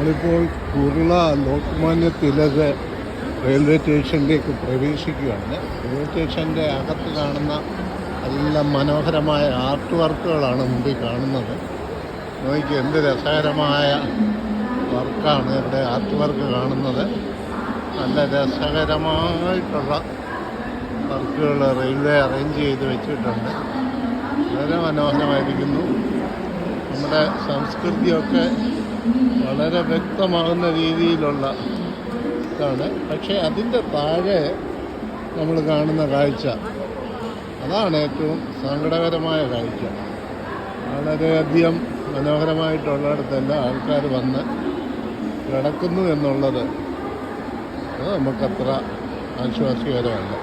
നമ്മളിപ്പോൾ കുർള ലോക്മാന്യ തിലക് റെയിൽവേ സ്റ്റേഷനിലേക്ക് പ്രവേശിക്കുകയാണ്. റെയിൽവേ സ്റ്റേഷൻ്റെ അകത്ത് കാണുന്ന നല്ല മനോഹരമായ ആർട്ട് വർക്കുകളാണ് മുമ്പിൽ കാണുന്നത്. നോക്കി എന്ത് രസകരമായ വർക്കാണ് ഇവിടെ ആർട്ട് വർക്ക് കാണുന്നത്. നല്ല രസകരമായിട്ടുള്ള വർക്കുകൾ റെയിൽവേ അറേഞ്ച് ചെയ്ത് വെച്ചിട്ടുണ്ട്. വളരെ മനോഹരമായിരിക്കുന്നു. നമ്മുടെ സംസ്കൃതിയൊക്കെ വളരെ വ്യക്തമാകുന്ന രീതിയിലുള്ള ഇതാണ്. പക്ഷേ അതിൻ്റെ താഴെ നമ്മൾ കാണുന്ന കാഴ്ച, അതാണ് ഏറ്റവും സങ്കടകരമായ കാഴ്ച. വളരെയധികം മനോഹരമായിട്ടുള്ളിടത്തെല്ലാം ആൾക്കാർ വന്ന് കിടക്കുന്നു എന്നുള്ളത് അത് നമുക്കത്ര ആശ്വാസകരമല്ല.